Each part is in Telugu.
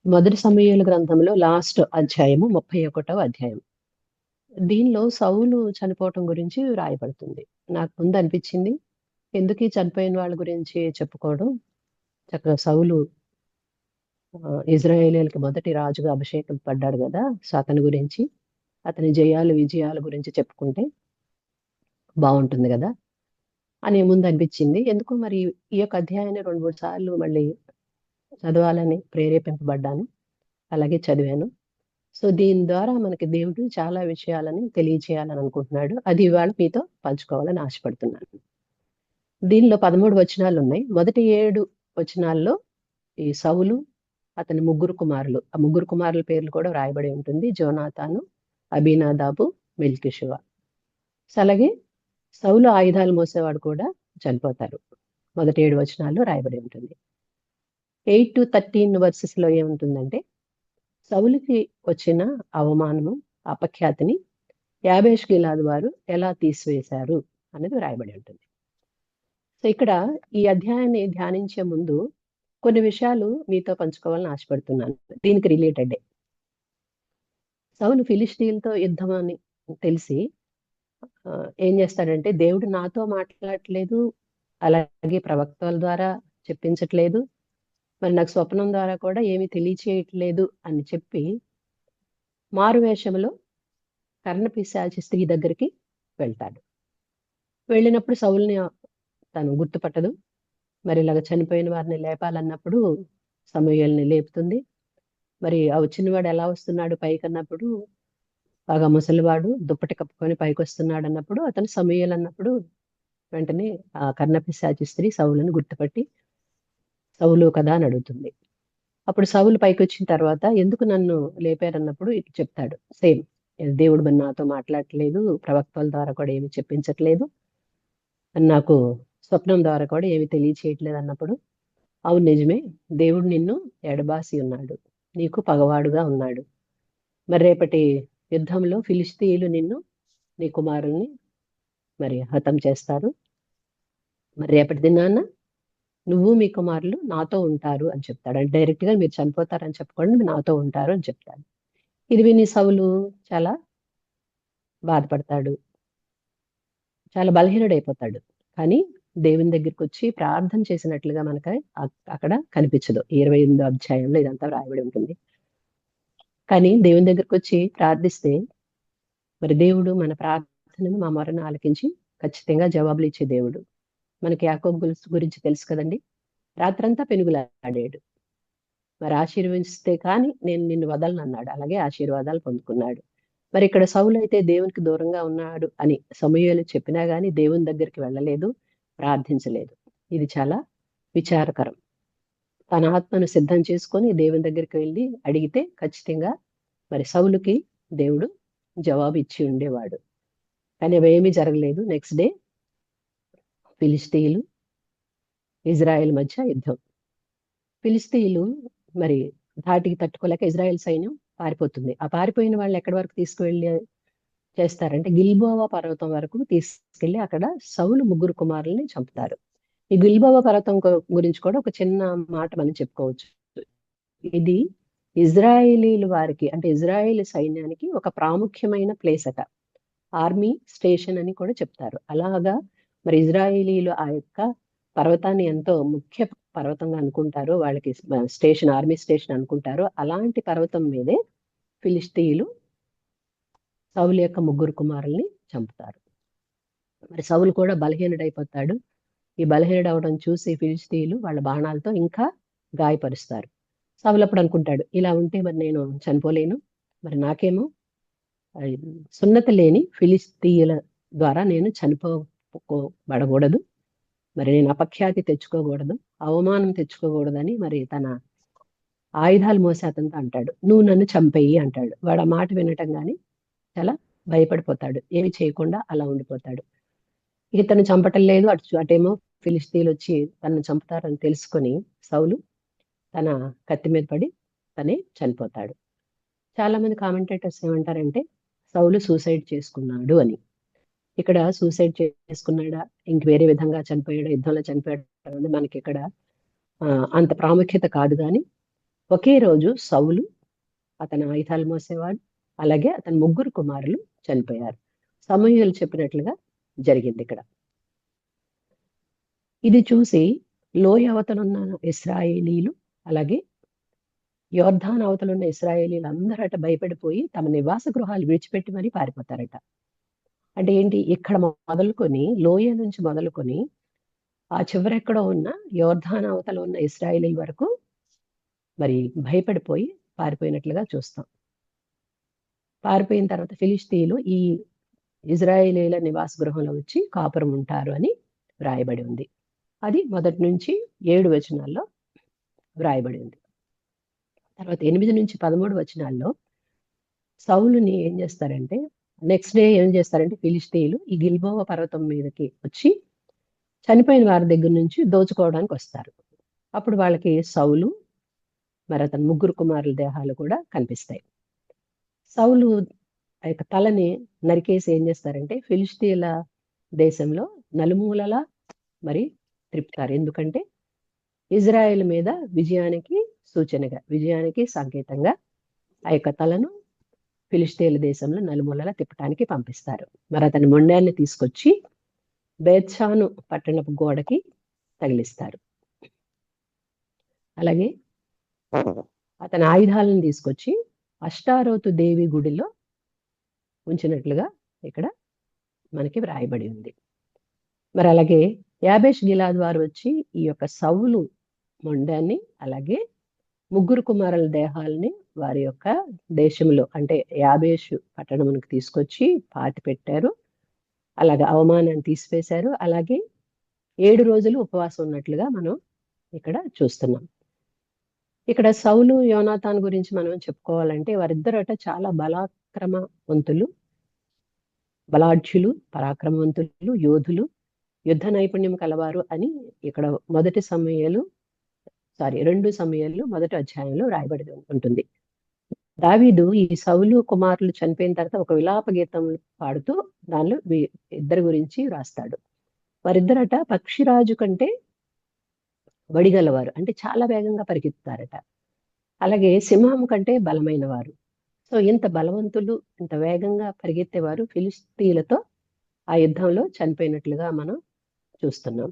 మొదటి సమూయేలు గ్రంథంలో లాస్ట్ అధ్యాయము 31వ అధ్యాయం. దీనిలో సౌలు చనిపోవటం గురించి రాయబడుతుంది. నాకు ముందు అనిపించింది, ఎందుకు ఈ చనిపోయిన వాళ్ళ గురించి చెప్పుకోవడం, చక్కగా సౌలు ఇజ్రాయేలీయులకి మొదటి రాజుగా అభిషేకం పడ్డాడు కదా, సో అతని గురించి, అతని జయాలు విజయాల గురించి చెప్పుకుంటే బాగుంటుంది కదా అని ముందు అనిపించింది. ఎందుకు మరి ఈ యొక్క అధ్యాయాన్ని 2-3 సార్లు మళ్ళీ చదవాలని ప్రేరేపింపబడ్డాను, అలాగే చదివాను. సో దీని ద్వారా మనకి దేవుడు చాలా విషయాలని తెలియచేయాలని అనుకుంటున్నాడు. అది ఇవాళ మీతో పంచుకోవాలని ఆశపడుతున్నాను. దీనిలో 13 వచనాలు ఉన్నాయి. మొదటి 7 వచనాల్లో ఈ సౌలు, అతని ముగ్గురు కుమారులు, ఆ ముగ్గురు కుమారుల పేర్లు కూడా రాయబడి ఉంటుంది. జోనాతాను, అబీనాదాబు, మెల్కిషువ. అలాగే సౌలు ఆయుధాలు మోసేవాడు కూడా చనిపోతారు. మొదటి 7 వచనాల్లో రాయబడి ఉంటుంది. 8-13 వర్సెస్ లో ఏముంటుందంటే, సౌలుకి వచ్చిన అవమానము, అపఖ్యాతిని యాబేష్ గిలాదు వారు ఎలా తీసివేశారు అనేది రాయబడి ఉంటుంది. సో ఇక్కడ ఈ అధ్యాయాన్ని ధ్యానించే ముందు కొన్ని విషయాలు మీతో పంచుకోవాలని ఆశపడుతున్నాను. దీనికి రిలేటెడే. సౌలు ఫిలిష్తీయులతో యుద్ధం అని తెలిసి ఏం చేస్తాడంటే, దేవుడు నాతో మాట్లాడట్లేదు, అలాగే ప్రవక్తల ద్వారా చెప్పించట్లేదు, మరి నాకు స్వప్నం ద్వారా కూడా ఏమీ తెలియచేయట్లేదు అని చెప్పి మారువేషంలో కర్ణపిశాచి స్త్రీ దగ్గరికి వెళ్తాడు. వెళ్ళినప్పుడు సౌలుని తను గుర్తుపట్టదు. మరి ఇలాగ చనిపోయిన వారిని లేపాలన్నప్పుడు సమూయేలుని లేపుతుంది. మరి ఆ వచ్చినవాడు ఎలా వస్తున్నాడు పైకి అన్నప్పుడు, బాగా ముసలివాడు దుప్పటి కప్పుకొని పైకి వస్తున్నాడు అన్నప్పుడు, అతను సమూయేలు అన్నప్పుడు వెంటనే ఆ కర్ణపిశాచి స్త్రీ సౌలుని గుర్తుపట్టి సౌలు కదా అని అడుగుతుంది. అప్పుడు సౌలు పైకి వచ్చిన తర్వాత ఎందుకు నన్ను లేపారన్నప్పుడు ఇటు చెప్తాడు. సేమ్, దేవుడు మరి నాతో మాట్లాడట్లేదు, ప్రవక్తల ద్వారా కూడా ఏమి చెప్పించట్లేదు, నాకు స్వప్నం ద్వారా కూడా ఏమి తెలియచేయట్లేదు అన్నప్పుడు, అవును నిజమే, దేవుడు నిన్ను ఎడబాసి ఉన్నాడు, నీకు పగవాడుగా ఉన్నాడు. మరి రేపటి యుద్ధంలో ఫిలిష్తీయులు నిన్ను, నీ కుమారుల్ని మరి హతం చేస్తారు. మరి రేపటి దినాన నువ్వు మీ కుమారులు నాతో ఉంటారు అని చెప్తాడు. అంటే డైరెక్ట్ గా మీరు చనిపోతారని చెప్పకుండా మీరు నాతో ఉంటారు అని చెప్తాడు. ఇది విని సౌలు చాలా బాధపడతాడు, చాలా బలహీనుడైపోతాడు. కానీ దేవుని దగ్గరికి వచ్చి ప్రార్థన చేసినట్లుగా మనకి అక్కడ కనిపించదు. 28వ అధ్యాయంలో ఇదంతా రాయబడి ఉంటుంది. కానీ దేవుని దగ్గరికి వచ్చి ప్రార్థిస్తే మరి దేవుడు మన ప్రార్థనను, మా మొరను ఆలకించి ఖచ్చితంగా జవాబులు ఇచ్చే దేవుడు. మనకి యాకోబు గురించి తెలుసు కదండి, రాత్రంతా పెనుగులాడాడు, మరి ఆశీర్వదిస్తే కానీ నేను నిన్ను వదలను అన్నాడు. అలాగే ఆశీర్వాదాలు పొందుకున్నాడు. మరి ఇక్కడ సౌలు అయితే దేవునికి దూరంగా ఉన్నాడు అని సమూయేలు చెప్పినా గానీ దేవుని దగ్గరికి వెళ్ళలేదు, ప్రార్థించలేదు. ఇది చాలా విచారకరం. తన ఆత్మను సిద్ధం చేసుకొని దేవుని దగ్గరికి వెళ్ళి అడిగితే ఖచ్చితంగా మరి సౌలుకి దేవుడు జవాబు ఇచ్చి ఉండేవాడు. కానీ అవేమీ జరగలేదు. నెక్స్ట్ డే ఫిలిష్తీయులు ఇజ్రాయెల్ మధ్య యుద్ధం. ఫిలిష్తీయులు మరి ధాటికి తట్టుకోలేక ఇజ్రాయెల్ సైన్యం పారిపోతుంది. ఆ పారిపోయిన వాళ్ళు ఎక్కడి వరకు తీసుకువెళ్ళి చేస్తారంటే గిల్బోవా పర్వతం వరకు తీసుకెళ్లి అక్కడ సౌలు ముగ్గురు కుమారుల్ని చంపుతారు. ఈ గిల్బోవా పర్వతం గురించి కూడా ఒక చిన్న మాట మనం చెప్పుకోవచ్చు. ఇది ఇజ్రాయేలీల వారికి, అంటే ఇజ్రాయేల్ సైన్యానికి ఒక ప్రాముఖ్యమైన ప్లేస్ అట. ఆర్మీ స్టేషన్ అని కూడా చెప్తారు. అలాగా మరి ఇజ్రాయేలీలు ఆ యొక్క పర్వతాన్ని ఎంతో ముఖ్య పర్వతంగా అనుకుంటారు, వాళ్ళకి స్టేషన్, ఆర్మీ స్టేషన్ అనుకుంటారు. అలాంటి పర్వతం మీదే ఫిలిష్తీయులు సౌలు యొక్క ముగ్గురు కుమారుల్ని చంపుతారు. మరి సౌలు కూడా బలహీనుడైపోతాడు. ఈ బలహీనుడు అవడం చూసి ఫిలిష్తీయులు వాళ్ళ బాణాలతో ఇంకా గాయపరుస్తారు. సౌలు అప్పుడు అనుకుంటాడు, ఇలా ఉంటే మరి నేను చనిపోలేను, మరి నాకేమో సున్నతి లేని ఫిలిష్తీయుల ద్వారా నేను చనిపోబడకూడదు, మరి నేను అపఖ్యాతి తెచ్చుకోకూడదు, అవమానం తెచ్చుకోకూడదని మరి తన ఆయుధాలు మోసే అతనితో అంటాడు, నువ్వు నన్ను చంపేయి అంటాడు. వాడు ఆ మాట వినటం గాని చాలా భయపడిపోతాడు, ఏమి చేయకుండా అలా ఉండిపోతాడు. ఇతను చంపటం లేదు, అటేమో ఫిలిష్తీయులు వచ్చి తనను చంపుతారని తెలుసుకొని సౌలు తన కత్తి మీద పడి తనే చనిపోతాడు. చాలా మంది కామెంటేటర్స్ ఏమంటారంటే సౌలు సూసైడ్ చేసుకున్నాడు అని. ఇక్కడ సూసైడ్ చేసుకున్నాడా, ఇంక వేరే విధంగా చనిపోయాడా, యుద్ధంలో చనిపోయాడా మనకి ఇక్కడ అంత ప్రాముఖ్యత కాదు. కానీ ఒకే రోజు సౌలు, అతని ఆయుధాలు మోసేవాడు, అలాగే అతని 3 కుమారులు చనిపోయారు. సమూయేలు చెప్పినట్లుగా జరిగింది ఇక్కడ. ఇది చూసి లోయ అవతలున్న ఇశ్రాయేలీలు, అలాగే యోర్ధాన్ అవతలున్న ఇశ్రాయేలీలు అందరట భయపడిపోయి తమ నివాస గృహాలు విడిచిపెట్టి మరీ పారిపోతారట. అంటే ఏంటి, ఇక్కడ మొదలుకొని లోయ నుంచి మొదలుకొని ఆ చివరెక్కడో ఉన్న యోర్ధాన్ అవతల ఉన్న ఇశ్రాయేలీల వరకు మరి భయపడిపోయి పారిపోయినట్లుగా చూస్తాం. పారిపోయిన తర్వాత ఫిలిష్తీయులు ఈ ఇజ్రాయేలీల నివాస గృహంలో వచ్చి కాపురం ఉంటారు అని వ్రాయబడి ఉంది. అది మొదటి నుంచి 7 వచనాల్లో వ్రాయబడి ఉంది. తర్వాత 8 నుంచి 13 వచనాల్లో సౌలుని ఏం చేస్తారంటే, నెక్స్ట్ డే ఏం చేస్తారంటే ఫిలిష్తీయులు ఈ గిల్బోవ పర్వతం మీదకి వచ్చి చనిపోయిన వారి దగ్గర నుంచి దోచుకోవడానికి వస్తారు. అప్పుడు వాళ్ళకి సౌలు మరి అతని 3 కుమారుల దేహాలు కూడా కనిపిస్తాయి. సౌలు ఆ యొక్క తలని నరికేసి ఏం చేస్తారంటే ఫిలిష్తీయుల దేశంలో నలుమూలలా మరి త్రిప్పుతారు. ఎందుకంటే ఇజ్రాయెల్ మీద విజయానికి సూచనగా, విజయానికి సంకేతంగా ఆ యొక్క తలను ఫిలిష్తీయుల దేశంలో నలుమూలలా తిప్పటానికి పంపిస్తారు. మరి అతని మొండాన్ని తీసుకొచ్చి బేత్షాను పట్టణపు గోడకి తగిలిస్తారు. అలాగే అతని ఆయుధాలను తీసుకొచ్చి అష్టారోతు దేవి గుడిలో ఉంచినట్లుగా ఇక్కడ మనకి వ్రాయబడి ఉంది. మరి అలాగే యాబేష్ గిలాద్ వారు వచ్చి ఈ యొక్క సౌలు మొండాన్ని, అలాగే 3 కుమారుల దేహాలని వారి యొక్క దేశంలో అంటే యాబేషు పట్టణమునికి తీసుకొచ్చి పాతి పెట్టారు. అలాగే అవమానాన్ని తీసివేశారు. అలాగే 7 రోజులు ఉపవాసం ఉన్నట్లుగా మనం ఇక్కడ చూస్తున్నాం. ఇక్కడ సౌలు యోనాతాన్ గురించి మనం చెప్పుకోవాలంటే వారిద్దరట చాలా బలాక్రమవంతులు, బలాఢ్యులు, పరాక్రమవంతులు, యోధులు, యుద్ధ నైపుణ్యం కలవారు అని ఇక్కడ 2 సమూయేలు మొదటి అధ్యాయంలో రాయబడి ఉంటుంది. దావీదు ఈ సౌలు కుమారులు చనిపోయిన తర్వాత ఒక విలాప గీతం పాడుతూ దానిలో ఇద్దరి గురించి రాస్తాడు. వారిద్దరట పక్షిరాజు కంటే వడిగలవారు, అంటే చాలా వేగంగా పరిగెత్తుతారట. అలాగే సింహం కంటే బలమైన వారు. సో ఇంత బలవంతులు, ఇంత వేగంగా పరిగెత్తేవారు ఫిలిష్తీయులతో ఆ యుద్ధంలో చనిపోయినట్లుగా మనం చూస్తున్నాం.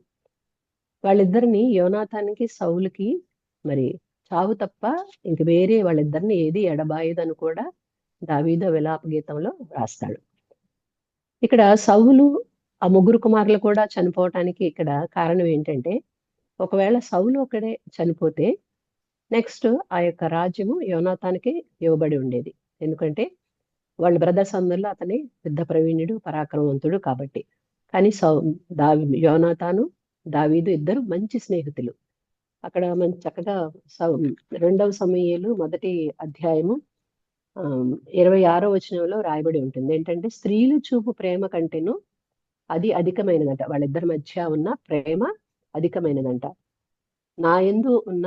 వాళ్ళిద్దరిని యోనాతానికి సౌలుకి మరి చావు తప్ప ఇంక వేరే వాళ్ళిద్దరిని ఏది ఎడబాయదని కూడా దావీదు విలాప గీతంలో రాస్తాడు. ఇక్కడ సౌలు ఆ 3 కుమారులు కూడా చనిపోవటానికి ఇక్కడ కారణం ఏంటంటే, ఒకవేళ సౌలు ఒకడే చనిపోతే నెక్స్ట్ ఆ యొక్క రాజ్యము యోనాతానికి ఇవ్వబడి ఉండేది. ఎందుకంటే వాళ్ళ బ్రదర్స్ అందరిలో అతని యుద్ధ ప్రవీణుడు, పరాక్రమవంతుడు కాబట్టి. కానీ యోనాతాను, దావీదు ఇద్దరు మంచి స్నేహితులు. అక్కడ మనం చక్కగా 2వ సమూయేలు మొదటి అధ్యాయము 26వ వచనంలో రాయబడి ఉంటుంది. ఏంటంటే స్త్రీలు చూపు ప్రేమ కంటేను అది అధికమైనదంట. వాళ్ళిద్దరి మధ్య ఉన్న ప్రేమ అధికమైనదంట. నా యందు ఉన్న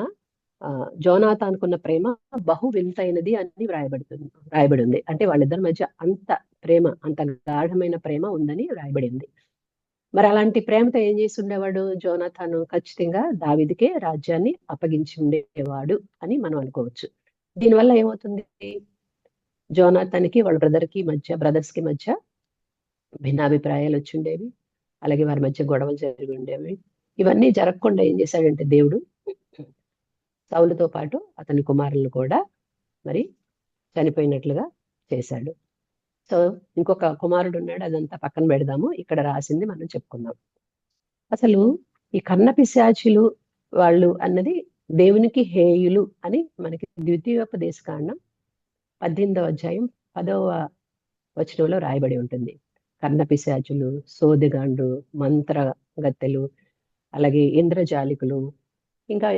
జోనాతానుకున్న ప్రేమ బహు వింతైనది అని రాయబడి ఉంది. అంటే వాళ్ళిద్దరి మధ్య అంత ప్రేమ, అంత గాఢమైన ప్రేమ ఉందని రాయబడింది. మరి అలాంటి ప్రేమతో ఏం చేసి ఉండేవాడు జోనాతాను? ఖచ్చితంగా దావీదుకే రాజ్యాన్ని అప్పగించి ఉండేవాడు అని మనం అనుకోవచ్చు. దీనివల్ల ఏమవుతుంది, జోనాతానికి వాళ్ళ బ్రదర్స్ కి మధ్య భిన్నాభిప్రాయాలు వచ్చి ఉండేవి. అలాగే వారి మధ్య గొడవలు జరిగి ఉండేవి. ఇవన్నీ జరగకుండా ఏం చేశాడంటే దేవుడు సౌలుతో పాటు అతని కుమారులను కూడా మరి చనిపోయినట్లుగా చేశాడు. సో ఇంకొక కుమారుడు ఉన్నాడు, అదంతా పక్కన పెడదాము. ఇక్కడ రాసింది మనం చెప్పుకుందాం. అసలు ఈ కన్నపిశాచులు వాళ్ళు అన్నది దేవునికి హేయులు అని మనకి ద్వితీయోపదేశకాండం 18వ అధ్యాయం 10వ వచనంలో రాయబడి ఉంటుంది. కన్నపిశాచులు, సోదిగాండ్రు, మంత్రగత్తెలు, అలాగే ఇంద్రజాలికులు, ఇంకా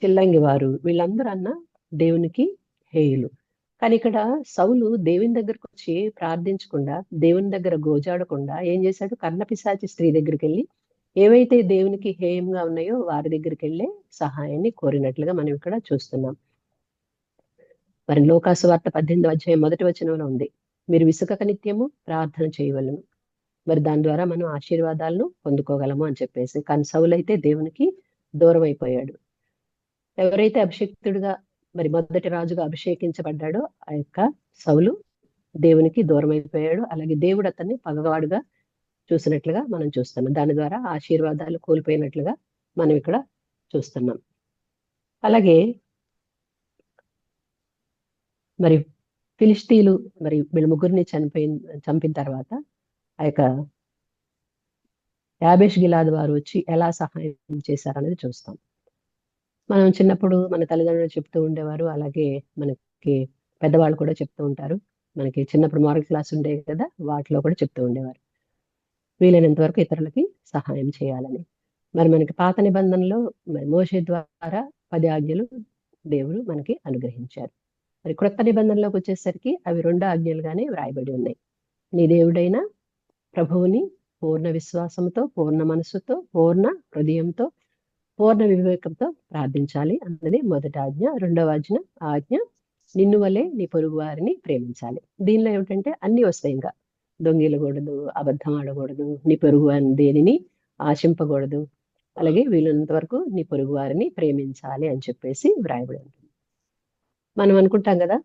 చిల్లంగి వారు, వీళ్ళందరూ అన్న దేవునికి హేయులు. కానీ ఇక్కడ సౌలు దేవుని దగ్గరకు వచ్చి ప్రార్థించకుండా, దేవుని దగ్గర గోజాడకుండా ఏం చేశాడు? కన్నపిశాచి స్త్రీ దగ్గరికి వెళ్ళి ఏవైతే దేవునికి హేయంగా ఉన్నాయో వారి దగ్గరికి వెళ్ళే సహాయాన్ని కోరినట్లుగా మనం ఇక్కడ చూస్తున్నాం. మరి లోకాసు వార్త 18వ అధ్యాయం 1వ వచనంలో ఉంది, మీరు విసుకక నిత్యము ప్రార్థన చేయవలను, మరి దాని ద్వారా మనం ఆశీర్వాదాలను పొందుకోగలము అని చెప్పేసి. కానీ సౌలు అయితే దేవునికి దూరం అయిపోయాడు. ఎవరైతే అభిషిక్తుడిగా మరి మొదటి రాజుగా అభిషేకించబడ్డాడో ఆ యొక్క సౌలు దేవునికి దూరం అయిపోయాడు. అలాగే దేవుడు అతన్ని పగవాడుగా చూసినట్లుగా మనం చూస్తున్నాం. దాని ద్వారా ఆశీర్వాదాలు కోల్పోయినట్లుగా మనం ఇక్కడ చూస్తున్నాం. అలాగే మరి ఫిలిస్తీన్లు మరి వీళ్ళ ముగ్గురిని చంపిన తర్వాత ఆ యొక్క యాబేష్ గిలాదు వారు వచ్చి ఎలా సహాయం చేశారనేది చూస్తాం. మనం చిన్నప్పుడు మన తల్లిదండ్రులు చెప్తూ ఉండేవారు, అలాగే మనకి పెద్దవాళ్ళు కూడా చెప్తూ ఉంటారు. మనకి చిన్నప్పుడు మారల్ క్లాస్ ఉండేవి కదా, వాటిలో కూడా చెప్తూ ఉండేవారు వీలైనంత వరకు ఇతరులకి సహాయం చేయాలని. మరి మనకి పాత నిబంధనలో మరి మోషే ద్వారా 10 ఆజ్ఞలు దేవుడు మనకి అనుగ్రహించారు. మరి క్రొత్త నిబంధనలోకి వచ్చేసరికి అవి 2 ఆజ్ఞలుగానే వ్రాయబడి ఉన్నాయి. నీ దేవుడైన ప్రభువుని పూర్ణ విశ్వాసంతో, పూర్ణ మనసుతో, పూర్ణ హృదయంతో, పూర్ణ వివేకంతో ప్రార్థించాలి అన్నది మొదటి ఆజ్ఞ. రెండవ ఆజ్ఞ నిన్ను వలె నీ పొరుగు వారిని ప్రేమించాలి. దీనిలో ఏమిటంటే అన్ని వస్తాయి. ఇంకా దొంగిలకూడదు, అబద్ధం ఆడకూడదు, నీ పొరుగు వారిని దేనిని ఆశింపకూడదు, అలాగే వీలైనంత వరకు నీ పొరుగు వారిని ప్రేమించాలి అని చెప్పేసి వ్రాయబడి ఉంటుంది. మనం అనుకుంటాం కదా,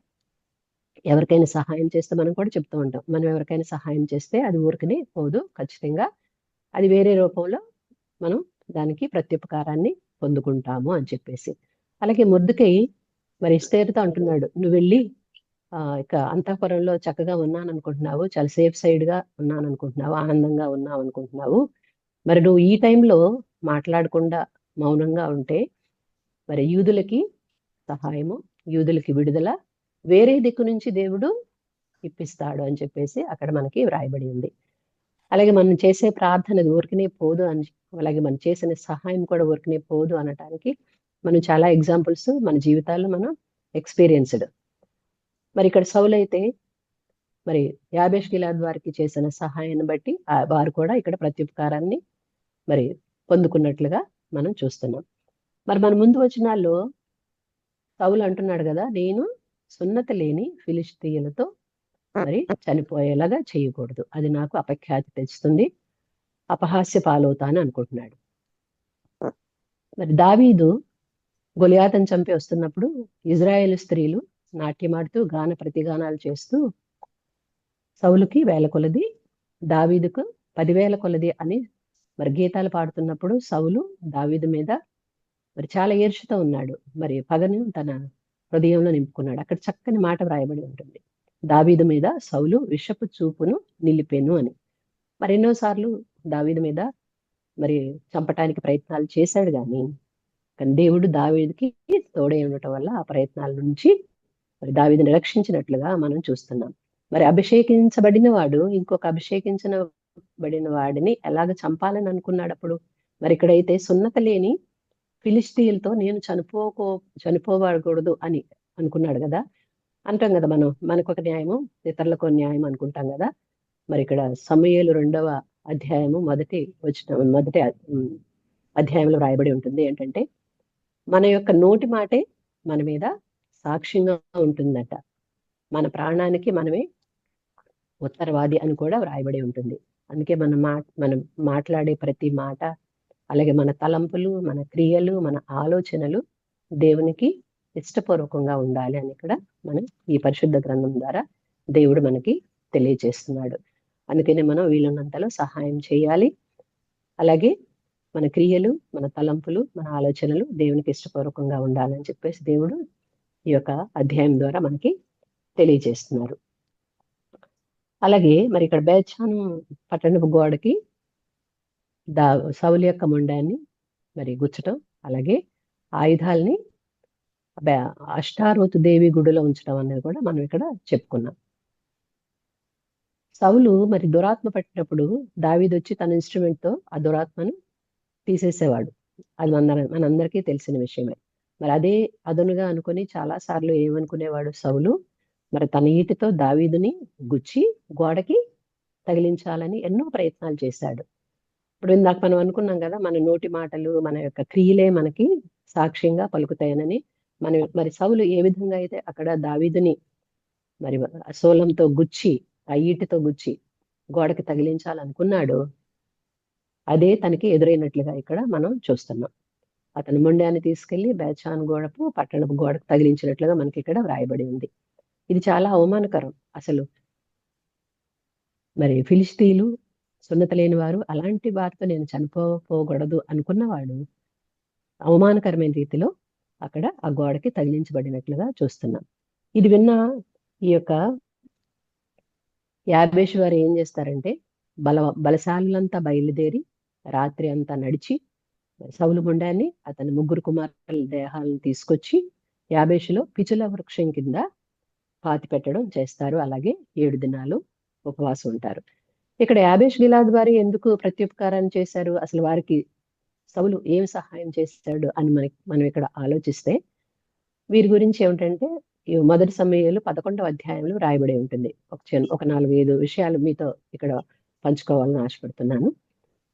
ఎవరికైనా సహాయం చేస్తే మనం కూడా చెప్తూ ఉంటాం, మనం ఎవరికైనా సహాయం చేస్తే అది ఊరికనే పోదు, ఖచ్చితంగా అది వేరే రూపంలో మనం దానికి ప్రత్యుపకారాన్ని పొందుకుంటాము అని చెప్పేసి. అలాగే మొర్దెకై మరి ఎస్తేరుతో అంటున్నాడు, నువ్వు వెళ్ళి ఇక అంతఃపురంలో చక్కగా ఉన్నాను అనుకుంటున్నావు, చాలా సేఫ్ సైడ్ గా ఉన్నాను అనుకుంటున్నావు, ఆనందంగా ఉన్నావు అనుకుంటున్నావు, మరి నువ్వు ఈ టైంలో మాట్లాడకుండా మౌనంగా ఉంటే మరి యూదులకి సహాయము, యూదులకి విడుదల వేరే దిక్కు నుంచి దేవుడు ఇప్పిస్తాడు అని చెప్పేసి అక్కడ మనకి వ్రాయబడి ఉంది. అలాగే మనం చేసే ప్రార్థన ఊరికనే పోదు అని, అలాగే మనం చేసిన సహాయం కూడా ఊరికనే పోదు అనటానికి మనం చాలా ఎగ్జాంపుల్స్ మన జీవితాల్లో మనం ఎక్స్పీరియన్స్డ్. మరి ఇక్కడ సౌలు అయితే మరి యాబేష్ గిలాద్ వారికి చేసిన సహాయాన్ని బట్టి వారు కూడా ఇక్కడ ప్రత్యుపకారాన్ని మరి పొందుకున్నట్లుగా మనం చూస్తున్నాం. మరి మన ముందు వచనాల్లో సౌలు అంటున్నాడు కదా, నేను సున్నతి లేని ఫిలిష్తీయులతో మరి చనిపోయేలాగా చేయకూడదు, అది నాకు అపఖ్యాతి తెస్తుంది, అపహాస్య పాలవుతాను అనుకుంటున్నాడు. మరి దావీదు గొలియాతను చంపి వస్తున్నప్పుడు ఇజ్రాయేల్ స్త్రీలు నాట్యమాడుతూ గాన ప్రతిగానాలు చేస్తూ సౌలుకి 1000 కొలది, దావీదుకు 10,000 కొలది అని మరి గీతాలు పాడుతున్నప్పుడు సౌలు దావీదు మీద మరి చాలా ఈర్ష్యతో ఉన్నాడు, మరి పగను తన హృదయంలో నింపుకున్నాడు. అక్కడ చక్కని మాట వ్రాయబడి ఉంటుంది, దావీదు మీద సౌలు విషపు చూపును నిలిపెను అని. మరి ఎన్నోసార్లు దావీదు మీద మరి చంపటానికి ప్రయత్నాలు చేశాడు, కానీ దేవుడు దావీదుకి తోడై ఉండటం వల్ల ఆ ప్రయత్నాల నుంచి మరి దావీదుని రక్షించినట్లుగా మనం చూస్తున్నాం. మరి అభిషేకించబడిన వాడు ఇంకొక అభిషేకించబడిన వాడిని ఎలాగ చంపాలని అనుకున్నాడు అప్పుడు? మరి ఇక్కడైతే సున్నత లేని ఫిలిస్తీయులతో నేను చనిపోకూడదు అని అనుకున్నాడు కదా. అంటాం కదా మనం, మనకొక న్యాయము ఇతరులకు న్యాయం అనుకుంటాం కదా. మరి ఇక్కడ సమూయేలు 2వ అధ్యాయము మొదటి అధ్యాయంలో రాయబడి ఉంటుంది ఏంటంటే, మన యొక్క నోటి మాటే మన మీద సాక్ష్యంగా ఉంటుందట, మన ప్రాణానికి మనమే ఉత్తరవాది అని కూడా వ్రాయబడి ఉంటుంది. అందుకే మనం మాట్లాడే ప్రతి మాట, అలాగే మన తలంపులు, మన క్రియలు, మన ఆలోచనలు దేవునికి ఇష్టపూర్వకంగా ఉండాలి అని ఇక్కడ మనం ఈ పరిశుద్ధ గ్రంథం ద్వారా దేవుడు మనకి తెలియజేస్తున్నాడు. అందుకనే మనం వీలున్నంతలో సహాయం చేయాలి. అలాగే మన క్రియలు, మన తలంపులు, మన ఆలోచనలు దేవునికి ఇష్టపూర్వకంగా ఉండాలని చెప్పేసి దేవుడు ఈ యొక్క అధ్యాయం ద్వారా మనకి తెలియజేస్తున్నారు. అలాగే మరి ఇక్కడ బేత్షాను పట్టణపు గోడకి సౌలు యొక్క మొండాన్ని మరి గుచ్చటం, అలాగే ఆయుధాలని అష్టారోతు దేవి గుడిలో ఉంచడం అనేది కూడా మనం ఇక్కడ చెప్పుకున్నాం. సౌలు మరి దురాత్మ పట్టినప్పుడు దావీదు వచ్చి తన ఇన్స్ట్రుమెంట్ తో ఆ దురాత్మను తీసేసేవాడు. అది మనందరికీ తెలిసిన విషయమే. మరి అదే అదునుగా అనుకుని చాలా సార్లు ఏమనుకునేవాడు సౌలు, మరి తన ఈటితో దావీదుని గుచ్చి గోడకి తగిలించాలని ఎన్నో ప్రయత్నాలు చేశాడు. ఇప్పుడు ఇందాక మనం అనుకున్నాం కదా, మన నోటి మాటలు, మన యొక్క క్రియలే మనకి సాక్ష్యంగా పలుకుతాయనని. మరి సౌలు ఏ విధంగా అయితే అక్కడ దావీదుని మరి సోలంతో గుచ్చి, ఆ ఈటితో గుచ్చి గోడకి తగిలించాలనుకున్నాడు, అదే తనకి ఎదురైనట్లుగా ఇక్కడ మనం చూస్తున్నాం. అతని మొండాన్ని తీసుకెళ్లి బేచాన్ గోడకు పట్టణపు గోడకు తగిలించినట్లుగా మనకి ఇక్కడ వ్రాయబడి ఉంది. ఇది చాలా అవమానకరం. అసలు మరి ఫిలిస్తీన్లు సున్నత లేని వారు, అలాంటి వారితో నేను చనిపోకూడదు అనుకున్నవాడు అవమానకరమైన రీతిలో అక్కడ ఆ గోడకి తగిలించబడినట్లుగా చూస్తున్నాం. ఇది విన్న ఈ యొక్క యాబేషు వారు ఏం చేస్తారంటే, బలశాలులంతా బయలుదేరి రాత్రి అంతా నడిచి సౌలు గుండాన్ని అతని 3 కుమారుల దేహాలను తీసుకొచ్చి యాబేషులో పిచుల వృక్షం కింద పాతి పెట్టడం చేస్తారు. అలాగే 7 దినాలు ఉపవాసం ఉంటారు. ఇక్కడ యాబేష్ గిలాద్ వారు ఎందుకు ప్రత్యుపకారాన్ని చేశారు? అసలు వారికి సౌలు ఏం సహాయం చేశాడు అని మనం ఇక్కడ ఆలోచిస్తే, వీరి గురించి ఏమిటంటే ఈ మొదటి సమయంలో 11వ అధ్యాయంలో రాయబడి ఉంటుంది. ఒక 4-5 విషయాలు మీతో ఇక్కడ పంచుకోవాలని ఆశపడుతున్నాను.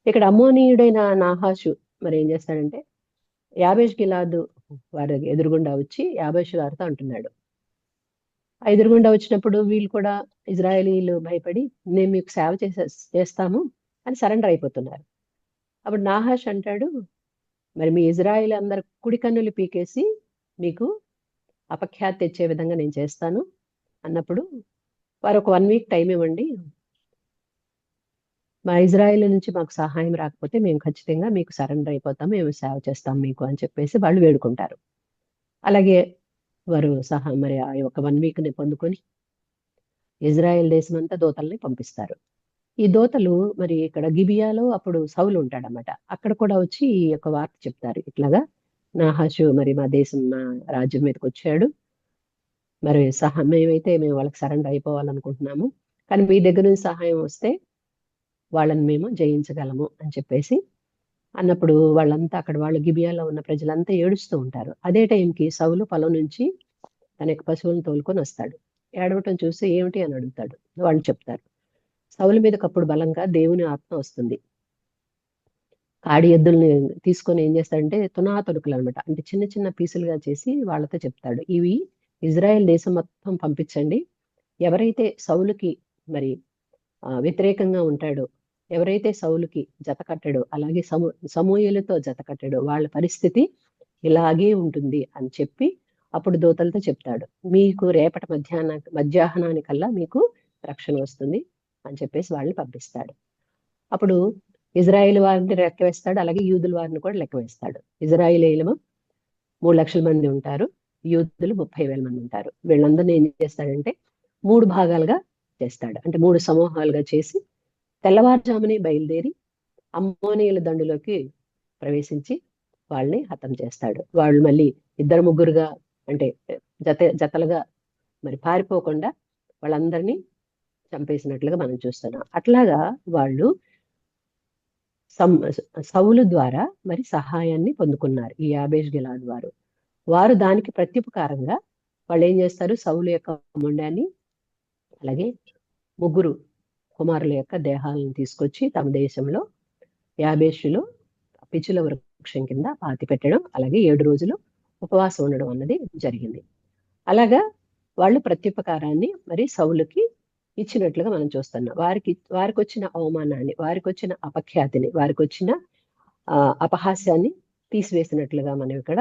ఇక్కడ అమ్మోనీయుడైన నాహాషు మరి ఏం చేస్తాడంటే, యాబేష్ గిలాదు వారి ఎదురుగుండా వచ్చి యాబేషు వారితో అంటున్నాడు. ఎదురుగుండా వచ్చినప్పుడు వీళ్ళు కూడా ఇజ్రాయేలీలు భయపడి మేము మీకు సేవ చేస్తాము అని సరెండర్ అయిపోతున్నారు. అప్పుడు నాహాష్ అంటాడు, మరి మీ ఇజ్రాయేల్ అందరు కుడి కన్నులు పీకేసి మీకు అపఖ్యాతి తెచ్చే విధంగా నేను చేస్తాను అన్నప్పుడు, వారు ఒక 1 వీక్ టైం ఇవ్వండి, మా ఇజ్రాయేల్ నుంచి మాకు సహాయం రాకపోతే మేము ఖచ్చితంగా మీకు సరెండర్ అయిపోతాం, మేము సేవ చేస్తాం మీకు అని చెప్పేసి వాళ్ళు వేడుకుంటారు. అలాగే వారు మరి ఆ యొక్క 1 వీక్ని పొందుకొని ఇజ్రాయెల్ దేశం అంతా దూతల్ని పంపిస్తారు. ఈ దూతలు మరి ఇక్కడ గిబియాలో అప్పుడు సౌలు ఉంటాడన్నమాట. అక్కడ కూడా వచ్చి ఈ యొక్క వార్త చెప్తారు, ఇట్లాగా నాహాషు మరి మా దేశం మా రాజ్యం మీదకి వచ్చాడు, మరి మేము వాళ్ళకి సరెండర్ అయిపోవాలనుకుంటున్నాము, కానీ మీ దగ్గర నుంచి సహాయం వస్తే వాళ్ళని మేము జయించగలము అని చెప్పేసి అన్నప్పుడు వాళ్ళంతా అక్కడ వాళ్ళు గిబియాలో ఉన్న ప్రజలంతా ఏడుస్తూ ఉంటారు. అదే టైంకి సౌలు పొలం నుంచి తన యొక్క పశువులను తోలుకొని వస్తాడు. ఏడవటం చూసి ఏమిటి అని అడుగుతాడు. వాళ్ళు చెప్తారు, సౌలు మీదకి అప్పుడు బలంగా దేవుని ఆత్మ వస్తుంది. కాడి ఎద్దుల్ని తీసుకొని ఏం చేస్తాడంటే తునాతుడుకులు అనమాట, అంటే చిన్న చిన్న పీసులుగా చేసి వాళ్ళతో చెప్తాడు, ఇవి ఇజ్రాయెల్ దేశం మొత్తం పంపించండి, ఎవరైతే సౌలుకి మరి వ్యతిరేకంగా ఉంటాడో, ఎవరైతే సౌలుకి జత కట్టడో, అలాగే సమూయేలుతో జత కట్టడో వాళ్ళ పరిస్థితి ఇలాగే ఉంటుంది అని చెప్పి అప్పుడు దూతలతో చెప్తాడు, మీకు రేపటి మధ్యాహ్నానికల్లా మీకు రక్షణ వస్తుంది అని చెప్పేసి వాళ్ళని పంపిస్తాడు. అప్పుడు ఇజ్రాయేల్ వారిని లెక్క వేస్తాడు, అలాగే యూదుల వారిని కూడా లెక్క వేస్తాడు. ఇజ్రాయేలీలు 3 లక్షల మంది ఉంటారు, యూదులు 30,000 మంది ఉంటారు. వీళ్ళందరినీ ఏం చేస్తాడంటే 3 భాగాలుగా చేస్తాడు, అంటే 3 సమూహాలుగా చేసి తెల్లవారుజామునే బయలుదేరి అమ్మోనీయుల దండులోకి ప్రవేశించి వాళ్ళని హతం చేస్తాడు. వాళ్ళు మళ్ళీ 2-3గా అంటే జతలుగా మరి పారిపోకుండా వాళ్ళందరినీ చంపేసినట్లుగా మనం చూస్తున్నాం. అట్లాగా వాళ్ళు సౌలు ద్వారా మరి సహాయాన్ని పొందుకున్నారు ఈ యాబేష్ గిలాద్ వారు దానికి ప్రత్యుపకారంగా వాళ్ళు ఏం చేస్తారు, సౌలు యొక్క మొండాన్ని అలాగే 3 కుమారుల యొక్క దేహాలను తీసుకొచ్చి తమ దేశంలో యాబేషులో పిచుల వృక్షం కింద పాతి పెట్టడం, అలాగే 7 రోజులు ఉపవాసం ఉండడం అన్నది జరిగింది. అలాగా వాళ్ళు ప్రత్యుపకారాన్ని మరి సౌలుకి ఇచ్చినట్లుగా మనం చూస్తున్నాం. వారికి వచ్చిన అవమానాన్ని, వారికి వచ్చిన అపఖ్యాతిని, వారికి వచ్చిన అపహాస్యాన్ని తీసివేసినట్లుగా మనం ఇక్కడ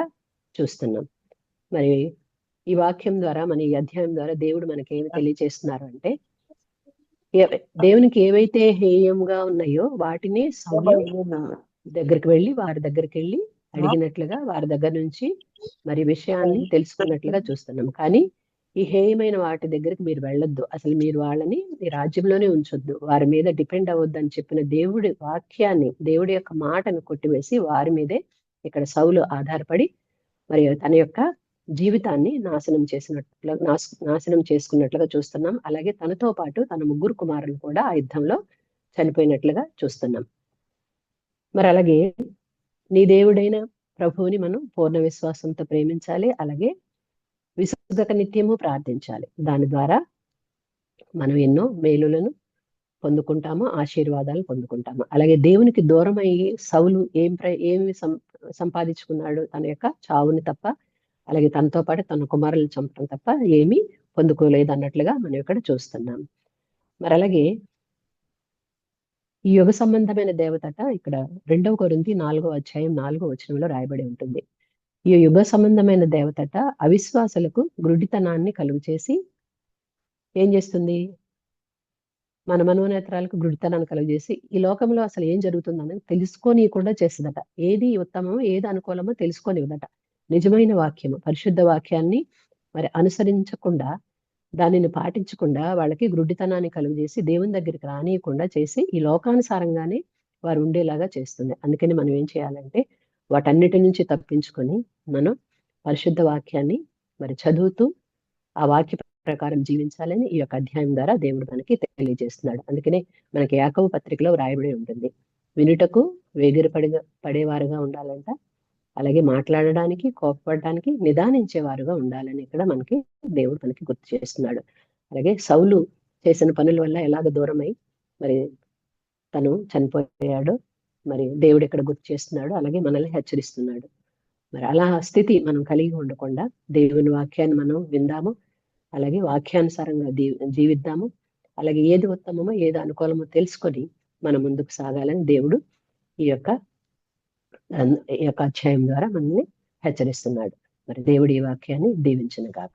చూస్తున్నాం. మరి ఈ వాక్యం ద్వారా మన ఈ అధ్యాయం ద్వారా దేవుడు మనకేమి తెలియజేస్తున్నారు అంటే, దేవునికి ఏవైతే హేయంగా ఉన్నాయో వాటిని సౌలు దగ్గరికి వెళ్ళి వారి దగ్గరికి వెళ్ళి అడిగినట్లుగా వారి దగ్గర నుంచి మరి విషయాన్ని తెలుసుకున్నట్లుగా చూస్తున్నాం. కానీ ఈ హేయమైన వాటి దగ్గరికి మీరు వెళ్ళొద్దు, అసలు మీరు వాళ్ళని మీ రాజ్యంలోనే ఉంచొద్దు, వారి మీద డిపెండ్ అవ్వద్దు అని చెప్పిన దేవుడి వాక్యాన్ని, దేవుడి యొక్క మాటను కొట్టివేసి వారి మీదే ఇక్కడ సౌలు ఆధారపడి మరి తన యొక్క జీవితాన్ని నాశనం చేసుకున్నట్లుగా చూస్తున్నాం. అలాగే తనతో పాటు తన 3 కుమారులు కూడా ఆ యుద్ధంలో చనిపోయినట్లుగా చూస్తున్నాం. మరి అలాగే నీ దేవుడైన ప్రభువుని మనం పూర్ణ విశ్వాసంతో ప్రేమించాలి, అలాగే విసుగక నిత్యము ప్రార్థించాలి. దాని ద్వారా మనం ఎన్నో మేలులను పొందుకుంటాము, ఆశీర్వాదాలు పొందుకుంటాము. అలాగే దేవునికి దూరం అయ్యి సౌలు ఏమి సంపాదించుకున్నాడు, తన యొక్క చావుని తప్ప, అలాగే తనతో పాటు తన కుమారులను చంపడం తప్ప ఏమీ పొందుకోలేదు అన్నట్లుగా మనం ఇక్కడ చూస్తున్నాం. మరి అలాగే ఈ యుగ సంబంధమైన దేవతట ఇక్కడ 2 కొరింథీ 4వ అధ్యాయం 4వ వచనంలో రాయబడి ఉంటుంది. ఈ యుగ సంబంధమైన దేవతట అవిశ్వాసులకు గుడ్డితనాన్ని కలుగు చేసి ఏం చేస్తుంది? మన మనోనేత్రాలకు గుడ్డితనాన్ని కలుగజేసి ఈ లోకంలో అసలు ఏం జరుగుతుందని తెలుసుకోనీయకుండా చేస్తుందట. ఏది ఉత్తమమో ఏది అనుకూలమో తెలుసుకోనివ్వదట. నిజమైన వాక్యము, పరిశుద్ధ వాక్యాన్ని మరి అనుసరించకుండా, దానిని పాటించకుండా వాళ్ళకి గుడ్డితనాన్ని కలుగజేసి దేవుని దగ్గరికి రానియకుండా చేసి ఈ లోకానుసారంగానే వారు ఉండేలాగా చేస్తుంది. అందుకని మనం ఏం చేయాలంటే వాటన్నిటి నుంచి తప్పించుకొని మనం పరిశుద్ధ వాక్యాన్ని మరి చదువుతూ ఆ వాక్య ప్రకారం జీవించాలని ఈ యొక్క అధ్యాయం ద్వారా దేవుడు మనకి తెలియజేస్తున్నాడు. అందుకనే మనకి యాకోబు పత్రికలో వ్రాయబడి ఉంటుంది, వినుటకు పడేవారుగా ఉండాలంట, అలాగే మాట్లాడడానికి, కోపపడడానికి నిదానించేవారుగా ఉండాలని ఇక్కడ మనకి దేవుడు మనకి గుర్తు చేస్తున్నాడు. అలాగే సౌలు చేసిన పనుల వల్ల ఎలాగ దూరమై మరి తను చనిపోయాడు, మరి దేవుడు ఇక్కడ గుర్తు చేస్తున్నాడు, అలాగే మనల్ని హెచ్చరిస్తున్నాడు. మరి అలా స్థితి మనం కలిగి ఉండకుండా దేవుని వాక్యాన్ని మనం విందాము, అలాగే వాక్యానుసారంగా జీవిద్దాము, అలాగే ఏది ఉత్తమమో ఏది అనుకూలమో తెలుసుకొని మనం ముందుకు సాగాలని దేవుడు ఈ యొక్క అధ్యాయం ద్వారా మనల్ని హెచ్చరిస్తున్నాడు. మరి దేవుడి ఈ వాక్యాన్ని దీవించును గాక.